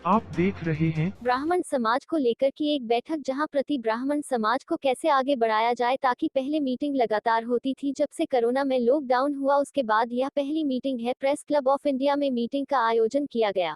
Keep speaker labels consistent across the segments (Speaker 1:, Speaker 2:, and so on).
Speaker 1: आप देख रहे हैं
Speaker 2: ब्राह्मण समाज को लेकर की एक बैठक, जहां प्रति ब्राह्मण समाज को कैसे आगे बढ़ाया जाए, ताकि पहले मीटिंग लगातार होती थी जब से कोरोना में लॉकडाउन हुआ, उसके बाद यह पहली मीटिंग है। प्रेस क्लब ऑफ इंडिया में मीटिंग का आयोजन किया गया।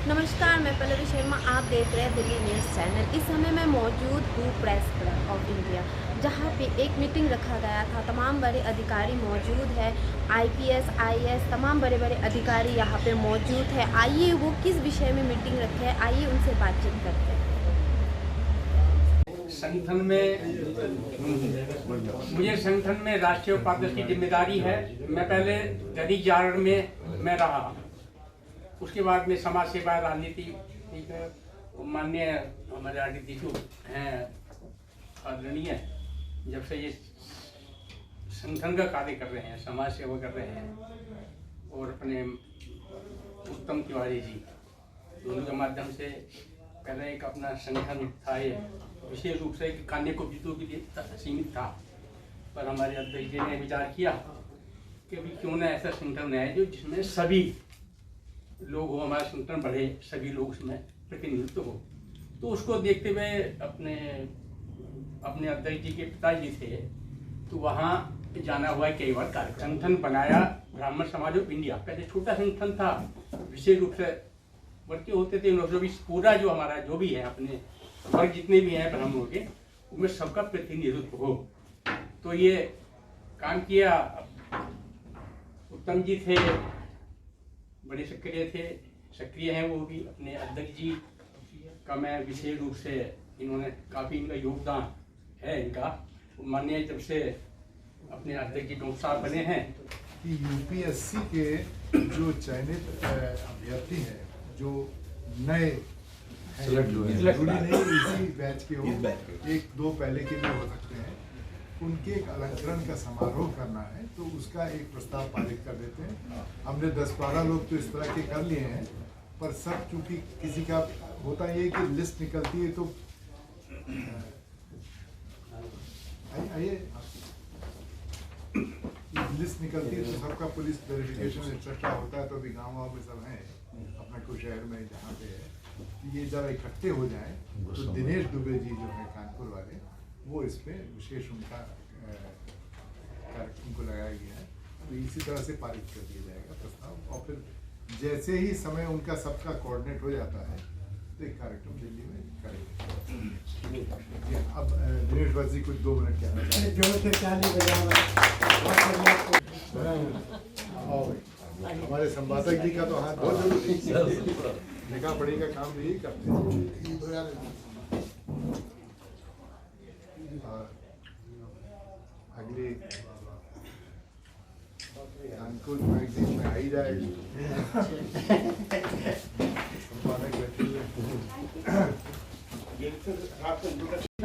Speaker 3: नमस्कार, मैं पल्लवी शर्मा, आप देख रहे हैं दिल्ली न्यूज़ चैनल। इस समय मैं मौजूद हूँ प्रेस क्लब ऑफ इंडिया, जहाँ पे एक मीटिंग रखा गया था। तमाम बड़े अधिकारी मौजूद है, आईपीएस, आईएएस, तमाम बड़े बड़े अधिकारी यहाँ पे मौजूद है। आइए वो किस विषय में मीटिंग रखे हैं, आइए उनसे बातचीत करते हैं।
Speaker 4: संगठन में राष्ट्रीय उपाध्यक्ष की जिम्मेदारी है। मैं पहले दैनिक जागरण में मैं रहा, उसके बाद में समाज सेवा राजनीति, ठीक है, माननीय हमारे आदित्य हैं आदरणीय, जब से ये संगठन का कार्य कर रहे हैं, समाज सेवा कर रहे हैं, और अपने उत्तम तिवारी जी दोनों के माध्यम से पहले एक अपना संगठन था। ये विशेष रूप से कान्य को जीतों के लिए सीमित था, पर हमारे अध्यक्ष जी ने विचार किया कि भी क्यों ना ऐसा संगठन है जो जिसमें सभी लोग हो, हमारा संगठन बढ़े, सभी लोग उसमें प्रतिनिधित्व हो। तो उसको देखते हुए अपने अध्यक्ष जी के पिताजी थे, तो वहाँ जाना हुआ कई बार कार्यक्रम। संगठन बनाया ब्राह्मण समाज ऑफ इंडिया, पहले छोटा संगठन था, विशेष रूप से वर्ग होते थे। जो भी पूरा जो हमारा जो भी है अपने वर्ग जितने भी हैं ब्राह्मणों के, उनमें सबका प्रतिनिधित्व हो। तो ये काम किया। उत्तम जी थे, बड़े सक्रिय हैं वो भी। अपने अध्यक्ष जी का मैं विशेष रूप से, इन्होंने काफ़ी इनका योगदान है इनका। माननीय जब से अपने अध्यक्ष जी डॉक्टर साहब बने हैं
Speaker 5: कि यूपीएससी के जो चयनित अभ्यर्थी हैं, जो नए जरूरी नहीं इसी बैच के हो, एक दो पहले के भी हो सकते हैं, उनके एक अलंकरण का समारोह करना है, तो उसका एक प्रस्ताव पारित कर देते हैं। हमने 10-12 लोग तो इस तरह के कर लिए हैं, पर सब चूंकि किसी का होता ये है कि लिस्ट निकलती है, तो आइए लिस्ट निकलती है तो सबका पुलिस वेरिफिकेशन एक्सेट्रा होता है। तो अभी गाँव में सब हैं अपना कोई शहर में जहाँ पे है, ये जरा इकट्ठे हो जाएं, तो दिनेश दुबे जी जो है कानपुर वाले, वो इस पे विशेष उनका कार्यक्रम को लगाया गया है। तो इसी तरह से पारित कर दिया जाएगा प्रस्ताव, और फिर जैसे ही समय उनका सबका कोऑर्डिनेट हो जाता है तो एक कार्यक्रम दिल्ली में करेंगे। अब दिनेश भट्ट जी कुछ 2 मिनट हमारे संवादक जी का तो हाथ बहुत जरूरी, लिखा पढ़ी का काम भी करते हैं। अगली कानपुर मैगजीन में आई जाएगी।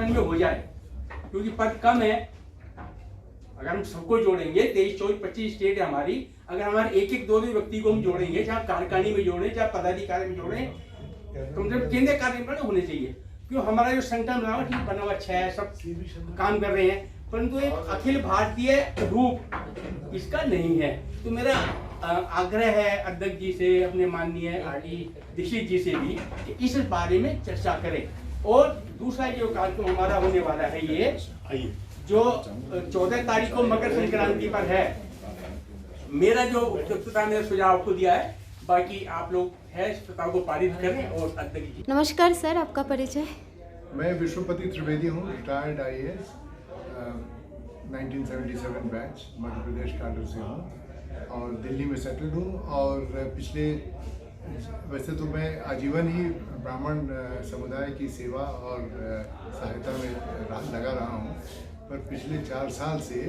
Speaker 4: में हो जाए, क्योंकि पद कम है। अगर हम सबको जोड़ेंगे, 23, 24, 25 स्टेट है हमारी, अगर हमारे एक 2 व्यक्ति को हम जोड़ेंगे, चाहे कार्यकारिणी में जोड़े, चाहे पदाधिकारी में जोड़े, कम से कम केंद्रीय कार्य होने चाहिए। क्यों हमारा जो संगठन बना हुआ अच्छा है, सब काम कर रहे हैं, परंतु एक अखिल भारतीय रूप इसका नहीं है। तो मेरा आग्रह है अध्यक्ष जी से, अपने माननीय आरडी दीक्षित जी से भी, कि इस बारे में चर्चा करें। और दूसरा जो कार्यक्रम हमारा होने वाला है, ये जो 14 तारीख को मकर संक्रांति पर है, मेरा जो अध्यक्षता मेरा सुझाव आपको दिया है, बाकी आप लोग है इस प्रस्ताव को पारित करें। और अध्यक्ष जी।
Speaker 3: नमस्कार सर, आपका परिचय?
Speaker 5: मैं विश्वपति त्रिवेदी हूँ, retired IAS, 1977 batch, Madhya Pradesh cadre से हूँ और दिल्ली में सेटल्ड हूँ। और पिछले, वैसे तो मैं आजीवन ही ब्राह्मण समुदाय की सेवा और सहायता में लगा रहा हूँ, पर पिछले 4 साल से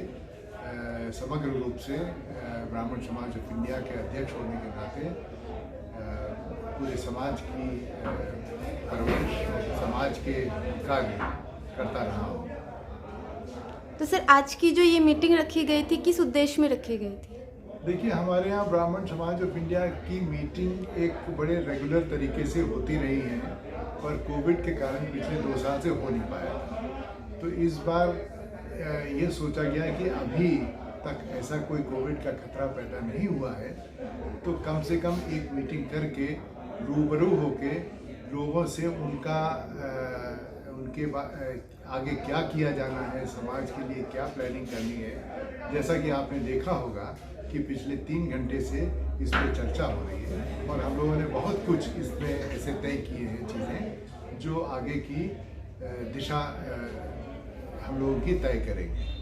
Speaker 5: समग्र रूप से ब्राह्मण समाज ऑफ इंडिया के अध्यक्ष होने के नाते पूरे समाज की परवरिश, समाज के कार्य करता रहा हूँ।
Speaker 3: तो सर, आज की जो ये मीटिंग रखी गई थी, किस उद्देश्य में रखी गई थी?
Speaker 5: देखिए, हमारे यहाँ ब्राह्मण समाज ऑफ इंडिया की मीटिंग एक बड़े रेगुलर तरीके से होती रही है, पर कोविड के कारण पिछले 2 साल से हो नहीं पाया। तो इस बार ये सोचा गया कि अभी तक ऐसा कोई कोविड का खतरा पैदा नहीं हुआ है, तो कम से कम एक मीटिंग करके रूबरू होके लोगों से उनका आगे क्या किया जाना है, समाज के लिए क्या प्लानिंग करनी है। जैसा कि आपने देखा होगा कि पिछले 3 घंटे से इस पर चर्चा हो रही है और हम लोगों ने बहुत कुछ इसमें ऐसे तय किए हैं चीज़ें जो आगे की दिशा हम लोगों की तय करेंगे।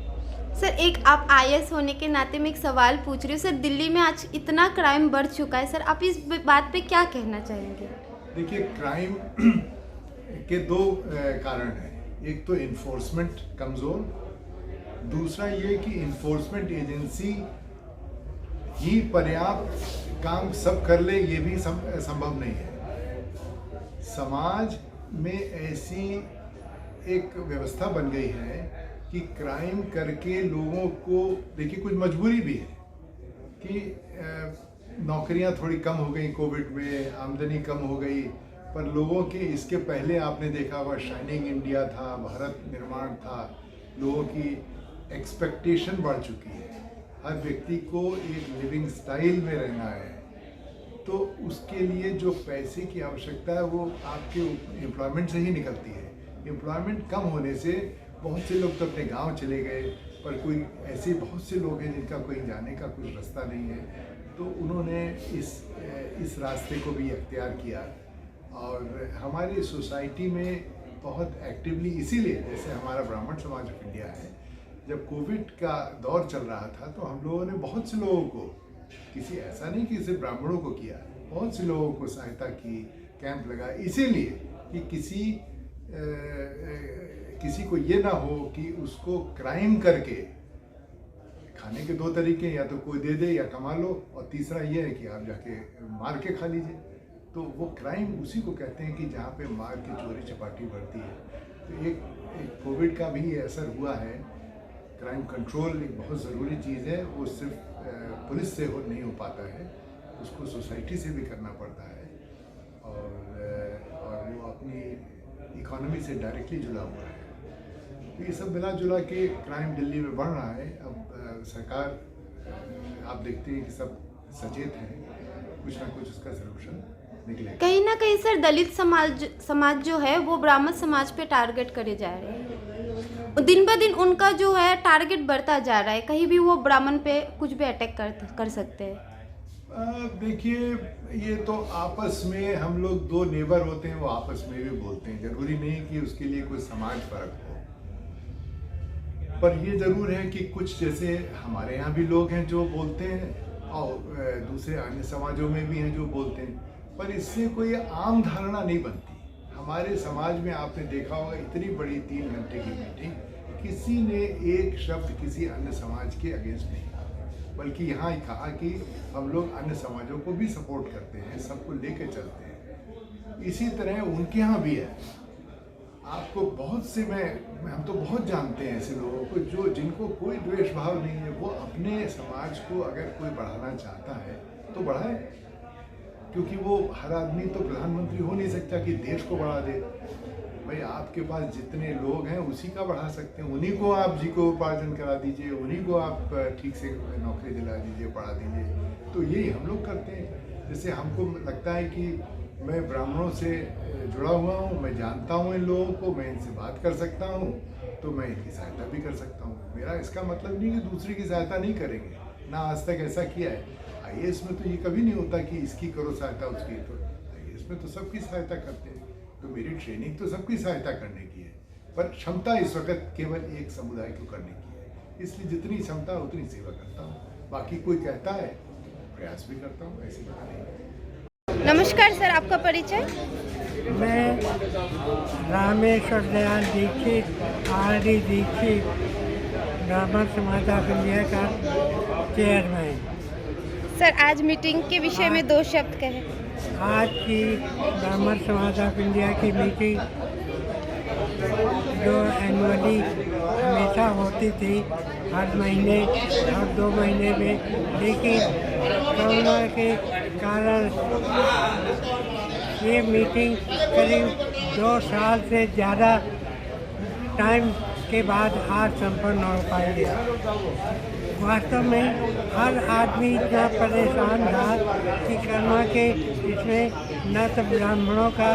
Speaker 3: सर, एक आप आईएएस होने के नाते मैं एक सवाल पूछ रही हूँ। सर, दिल्ली में आज इतना क्राइम बढ़ चुका है, सर आप इस बात पे क्या कहना चाहेंगे?
Speaker 5: देखिए, क्राइम के 2 कारण हैं। एक तो इन्फोर्समेंट कमज़ोर, दूसरा ये कि इन्फोर्समेंट एजेंसी ही पर्याप्त काम सब कर ले, ये भी संभव नहीं है। समाज में ऐसी एक व्यवस्था बन गई है कि क्राइम करके लोगों को, देखिए कुछ मजबूरी भी है कि नौकरियां थोड़ी कम हो गई, कोविड में आमदनी कम हो गई, पर लोगों के इसके पहले आपने देखा हुआ शाइनिंग इंडिया था, भारत निर्माण था, लोगों की एक्सपेक्टेशन बढ़ चुकी है। हर व्यक्ति को एक लिविंग स्टाइल में रहना है, तो उसके लिए जो पैसे की आवश्यकता है वो आपके एम्प्लॉयमेंट से ही निकलती है। एम्प्लॉयमेंट कम होने से बहुत से लोग तो अपने गांव चले गए, पर कोई ऐसे बहुत से लोग हैं जिनका कोई जाने का कोई रास्ता नहीं है, तो उन्होंने इस रास्ते को भी अख्तियार किया। और हमारी सोसाइटी में बहुत एक्टिवली, इसीलिए जैसे हमारा ब्राह्मण समाज ऑफ इंडिया है, जब कोविड का दौर चल रहा था तो हम लोगों ने बहुत से लोगों को, किसी ऐसा नहीं कि सिर्फ ब्राह्मणों को किया, बहुत से लोगों को सहायता की, कैंप लगाए, इसीलिए कि किसी को ये ना हो कि उसको क्राइम करके खाने के 2 तरीके, या तो कोई दे दे या कमा लो, और तीसरा ये है कि आप जाके मार के खा लीजिए। तो वो क्राइम उसी को कहते हैं कि जहाँ पे मार के चोरी चपाटी बढ़ती है। तो एक कोविड का भी ये असर हुआ है। क्राइम कंट्रोल एक बहुत ज़रूरी चीज़ है, वो सिर्फ पुलिस से नहीं हो पाता है, उसको सोसाइटी से भी करना पड़ता है, और वो अपनी इकोनॉमी से डायरेक्टली जुड़ा हुआ है। तो ये सब मिला जुला के क्राइम दिल्ली में बढ़ रहा है। अब सरकार, आप देखते हैं कि सब सचेत हैं, कुछ ना कुछ उसका सलूशन निकलेगा।
Speaker 3: कहीं ना कहीं सर दलित समाज जो है वो ब्राह्मण समाज पे टारगेट करे जा रहे हैं, दिन ब दिन उनका जो है टारगेट बढ़ता जा रहा है, कहीं भी वो ब्राह्मण पे कुछ भी अटैक कर सकते हैं।
Speaker 5: देखिए, ये तो आपस में हम लोग 2 नेबर होते हैं, वो आपस में भी बोलते हैं, जरूरी नहीं कि उसके लिए कोई समाज फर्क हो। पर ये जरूर है कि कुछ, जैसे हमारे यहाँ भी लोग हैं जो बोलते हैं और दूसरे अन्य समाजों में भी हैं जो बोलते हैं, पर इससे कोई आम धारणा नहीं बनती। हमारे समाज में आपने देखा होगा, इतनी बड़ी 3 घंटे की मीटिंग, किसी ने एक शब्द किसी अन्य समाज के अगेंस्ट नहीं कहा, बल्कि यहाँ कहा कि हम लोग अन्य समाजों को भी सपोर्ट करते हैं, सबको लेकर चलते हैं। इसी तरह उनके यहाँ भी है। आपको बहुत से, हम तो बहुत जानते हैं ऐसे लोगों को जिनको कोई द्वेष भाव नहीं है, वो अपने समाज को अगर कोई बढ़ाना चाहता है तो बढ़ाए, क्योंकि वो हर आदमी तो प्रधानमंत्री हो नहीं सकता कि देश को बढ़ा दे। भाई, आपके पास जितने लोग हैं उसी का बढ़ा सकते हैं, उन्हीं को आप जीविकोपार्जन करा दीजिए, उन्हीं को आप ठीक से नौकरी दिला दीजिए, पढ़ा दीजिए। तो यही हम लोग करते हैं। जैसे हमको लगता है कि मैं ब्राह्मणों से जुड़ा हुआ हूँ, मैं जानता हूँ इन लोगों को, मैं इनसे बात कर सकता हूँ, तो मैं इनकी सहायता भी कर सकता हूँ। मेरा इसका मतलब नहीं कि दूसरे की सहायता नहीं करेंगे, ना आज तक ऐसा किया है। आईएएस में तो ये कभी नहीं होता कि इसकी करो सहायता, उसकी। तो आईएएस में तो सबकी सहायता करते हैं, तो मेरी ट्रेनिंग तो सबकी सहायता करने की है, पर क्षमता इस वक्त केवल एक समुदाय को करने की है, इसलिए जितनी क्षमता उतनी सेवा करता हूँ। बाकी कोई कहता है प्रयास भी करता हूँ, ऐसी बात नहीं है।
Speaker 3: नमस्कार सर, आपका परिचय?
Speaker 1: मैं रामेश्वर दयाल दीक्षित, आरडी दीक्षित, ब्राह्मण समाज ऑफ इंडिया का चेयरमैन।
Speaker 3: सर, आज मीटिंग के विषय में 2 शब्द कहें।
Speaker 1: आज की ब्राह्मण समाज ऑफ इंडिया की मीटिंग जो एनुअली हमेशा होती थी, हर महीने हर 2 महीने में, लेकिन कोरोना के कारण ये मीटिंग करीब 2 साल से ज़्यादा टाइम के बाद आज संपन्न हो पाई है। वास्तव में हर आदमी इतना परेशान था कि करोना के इसमें न तो ब्राह्मणों का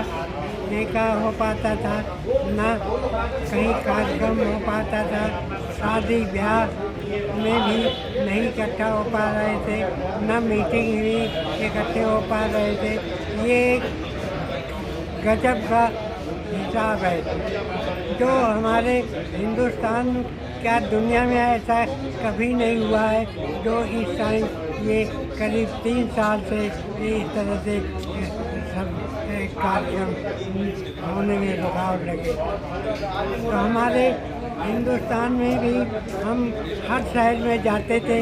Speaker 1: देखा हो पाता था, न कहीं कार्यक्रम हो पाता था, शादी ब्याह में भी नहीं इकट्ठा हो पा रहे थे, न मीटिंग भी इकट्ठे हो पा रहे थे। ये एक गजब का हिसाब है जो हमारे हिंदुस्तान, क्या दुनिया में ऐसा कभी नहीं हुआ है जो इस टाइम ये करीब 3 साल से इस तरह से सब कार्यक्रम होने में रुकावट लगे। तो हमारे हिंदुस्तान में भी हम हर शहर में जाते थे,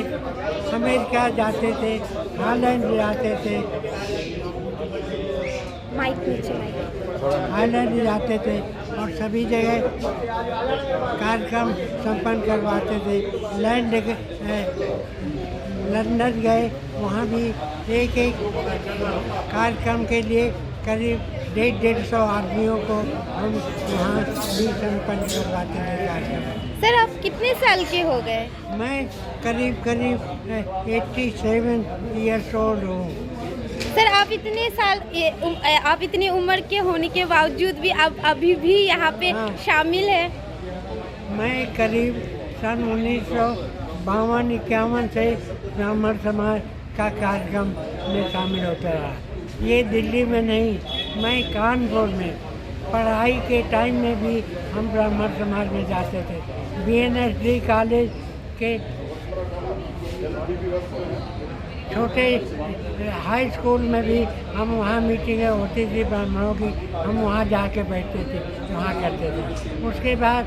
Speaker 1: अमेरिका जाते थे, हॉलैंड जाते थे, हाईलैंड जाते थे और सभी जगह कार्यक्रम संपन्न करवाते थे। लंदन गए, वहाँ भी एक कार्यक्रम के लिए करीब 150 आदमियों को हम वहाँ भी संपन्न करवाते थे कार्यक्रम।
Speaker 3: सर आप कितने साल के हो गए?
Speaker 1: मैं करीब 87 ईयर्स ओल्ड हूँ।
Speaker 3: सर आप आप इतनी उम्र के होने के बावजूद भी आप अभी भी यहाँ पे शामिल हैं?
Speaker 1: मैं करीब सन 1952-51 से ब्राह्मण समाज का कार्यक्रम में शामिल होता रहा। ये दिल्ली में नहीं, मैं कानपुर में पढ़ाई के टाइम में भी हम ब्राह्मण समाज में जाते थे। BNSD कॉलेज के छोटे हाई स्कूल में भी हम वहाँ मीटिंगें होती थी ब्राह्मणों की, हम वहाँ जाके बैठते थे, वहाँ करते थे। उसके बाद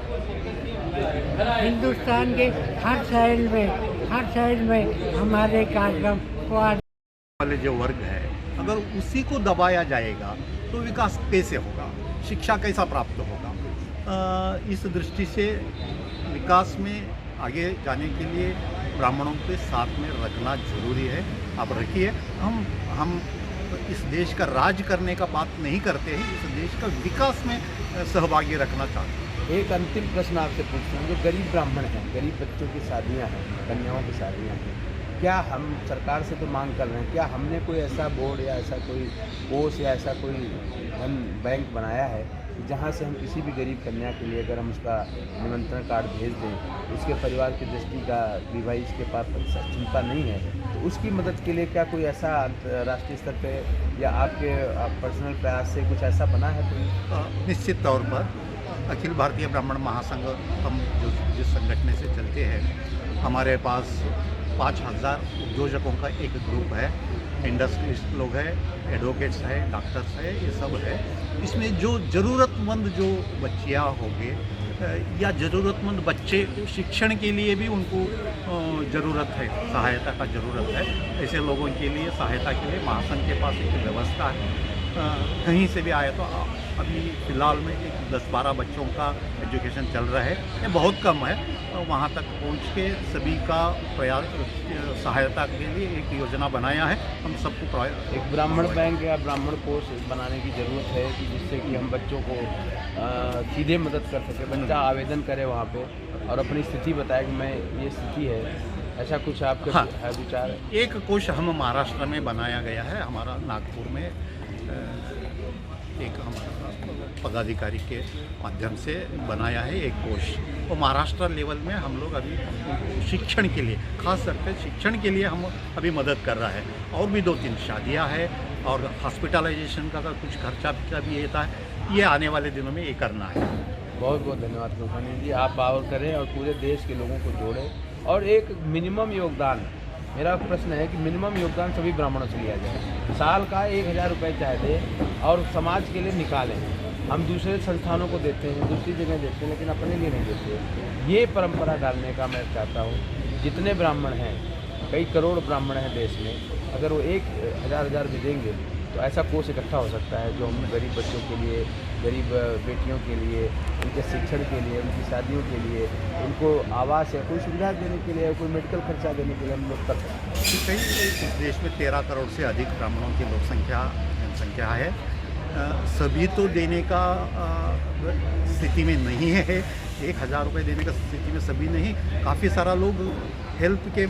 Speaker 1: हिंदुस्तान के हर शहर में हमारे कार्यक्रम
Speaker 6: वाले जो वर्ग है, अगर उसी को दबाया जाएगा तो विकास कैसे होगा, शिक्षा कैसा प्राप्त होगा। इस दृष्टि से विकास में आगे जाने के लिए ब्राह्मणों के साथ में रखना जरूरी है। आप रखिए। हम इस देश का राज करने का बात नहीं करते हैं, इस देश का विकास में सहभागी रखना चाहते हैं।
Speaker 7: एक अंतिम प्रश्न आपसे पूछता हूँ, जो गरीब ब्राह्मण हैं, गरीब बच्चों की शादियाँ हैं, कन्याओं की शादियाँ हैं, क्या हम सरकार से तो मांग कर रहे हैं, क्या हमने कोई ऐसा बोर्ड या ऐसा कोई कोष या ऐसा कोई धन बैंक बनाया है जहाँ से हम किसी भी गरीब कन्या के लिए अगर हम उसका निमंत्रण कार्ड भेज दें, उसके परिवार की दृष्टि का भी भाई इसके पास क्षमता नहीं है, तो उसकी मदद के लिए क्या कोई ऐसा राष्ट्रीय स्तर पे या आपके पर्सनल प्रयास से कुछ ऐसा बना है? कोई
Speaker 6: निश्चित तौर पर अखिल भारतीय ब्राह्मण महासंघ, हम जिस संगठन से चलते हैं, हमारे पास 5000 उद्योजकों का एक ग्रुप है, इंडस्ट्रियलिस्ट लोग हैं, एडवोकेट्स हैं, डॉक्टर्स हैं, ये सब है। इसमें जो ज़रूरतमंद जो बच्चियाँ होंगे या ज़रूरतमंद बच्चे, शिक्षण के लिए भी उनको ज़रूरत है, सहायता का ज़रूरत है। ऐसे लोगों के लिए सहायता के लिए महासंघ के पास एक व्यवस्था है। कहीं से भी आए तो अभी फ़िलहाल में एक 10-12 बच्चों का एजुकेशन चल रहा है, ये बहुत कम है। वहाँ तक पहुँच के सभी का प्रयास, सहायता के लिए एक योजना बनाया है। हम सबको
Speaker 7: एक ब्राह्मण बैंक या ब्राह्मण कोष बनाने की ज़रूरत है कि जिससे कि हम बच्चों को सीधे मदद कर सकें। बच्चा आवेदन करे वहाँ पे और अपनी स्थिति बताए कि मैं ये स्थिति है, ऐसा कुछ आपके है विचार?
Speaker 6: एक कोष हम महाराष्ट्र में बनाया गया है, हमारा नागपुर में एक हमारा पदाधिकारी के माध्यम से बनाया है एक कोष। और महाराष्ट्र लेवल में हम लोग अभी शिक्षण के लिए, खास करके शिक्षण के लिए हम अभी मदद कर रहा है। और भी 2-3 शादियां हैं और हॉस्पिटलाइजेशन का कुछ खर्चा भी येता है। ये आने वाले दिनों में ये करना है।
Speaker 7: बहुत बहुत धन्यवाद तूफानी जी, आप पावर करें और पूरे देश के लोगों को जोड़ें। और एक मिनिमम योगदान, मेरा प्रश्न है कि मिनिमम योगदान सभी ब्राह्मणों से लिया जाए। साल का 1000 रुपये चाहे दें और समाज के लिए निकालें। हम दूसरे संस्थानों को देते हैं, दूसरी जगह देते हैं, लेकिन अपने लिए नहीं देते। ये परंपरा डालने का मैं चाहता हूँ। जितने ब्राह्मण हैं, कई करोड़ ब्राह्मण हैं देश में, अगर वो 1000 भी देंगे तो ऐसा कोष इकट्ठा हो सकता है जो हम गरीब बच्चों के लिए, गरीब बेटियों के लिए, उनके शिक्षण के लिए, उनकी शादियों के लिए, उनको आवास या कोई सुविधा देने के लिए, कोई मेडिकल खर्चा देने के लिए हम लोग कर सकते हैं।
Speaker 6: कई इस देश में 13 करोड़ से अधिक ब्राह्मणों की जनसंख्या है। सभी तो देने का स्थिति में नहीं है, 1000 रुपये देने का स्थिति में सभी नहीं। काफ़ी सारा लोग हेल्थ के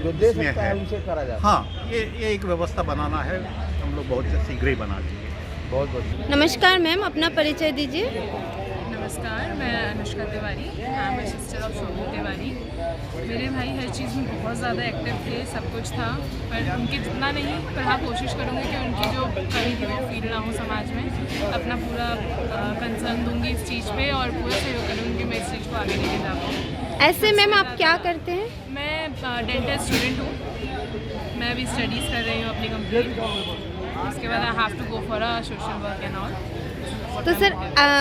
Speaker 7: जो दे
Speaker 6: इसमें
Speaker 7: सकता है उनसे करा जाता है।
Speaker 6: हाँ, ये एक व्यवस्था बनाना है, हम लोग बहुत शीघ्र ही बना देंगे।
Speaker 7: बहुत बहुत
Speaker 3: नमस्कार मैम, अपना परिचय दीजिए।
Speaker 8: नमस्कार, मैं Anushka Tiwari, I am sister of Shobhu Tiwari. मेरे भाई हर चीज़ में बहुत ज़्यादा एक्टिव थे, सब कुछ था, पर उनके जितना नहीं, पर हाँ कोशिश करूँगी कि उनकी जो कमी थी वो फील ना हो समाज में। अपना पूरा कंसर्न दूंगी इस चीज़ पे और पूरा सहयोग करूँगी मैं इस चीज़ को आगे लेके जा पाऊँ।
Speaker 3: ऐसे मैम आप क्या करते हैं?
Speaker 8: मैं डेंटल स्टूडेंट हूँ, मैं अभी स्टडीज़ कर रही हूँ अपनी कंप्लीट। उसके बाद I have to go for a social work and all.
Speaker 3: तो सर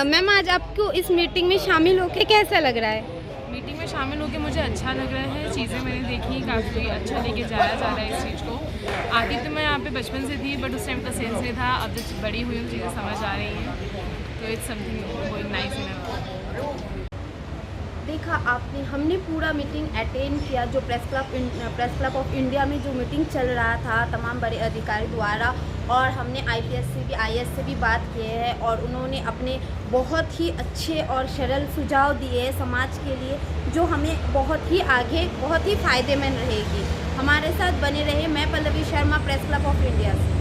Speaker 3: मैम आज आपको इस मीटिंग में शामिल होकर कैसा लग रहा है?
Speaker 8: मीटिंग में शामिल होकर मुझे अच्छा लग रहा है, चीज़ें मैंने देखी, काफ़ी अच्छा लेके जाया जा रहा है इस चीज़ को। आती तो मैं यहाँ पे बचपन से थी, बट उस टाइम का सेंस नहीं था, अब जब बड़ी हुई हूँ चीज़ें समझ आ रही हैं, तो इट्स समथिंग गोइंग नाइस इन।
Speaker 3: देखा आपने, हमने पूरा मीटिंग अटेंड किया, जो प्रेस क्लब ऑफ इंडिया में जो मीटिंग चल रहा था तमाम बड़े अधिकारी द्वारा, और हमने आईपीएस से भी आईएएस से भी बात किए हैं और उन्होंने अपने बहुत ही अच्छे और सरल सुझाव दिए समाज के लिए, जो हमें बहुत ही आगे बहुत ही फ़ायदेमंद रहेगी। हमारे साथ बने रहे। मैं Pallavi Sharma, press club of India से।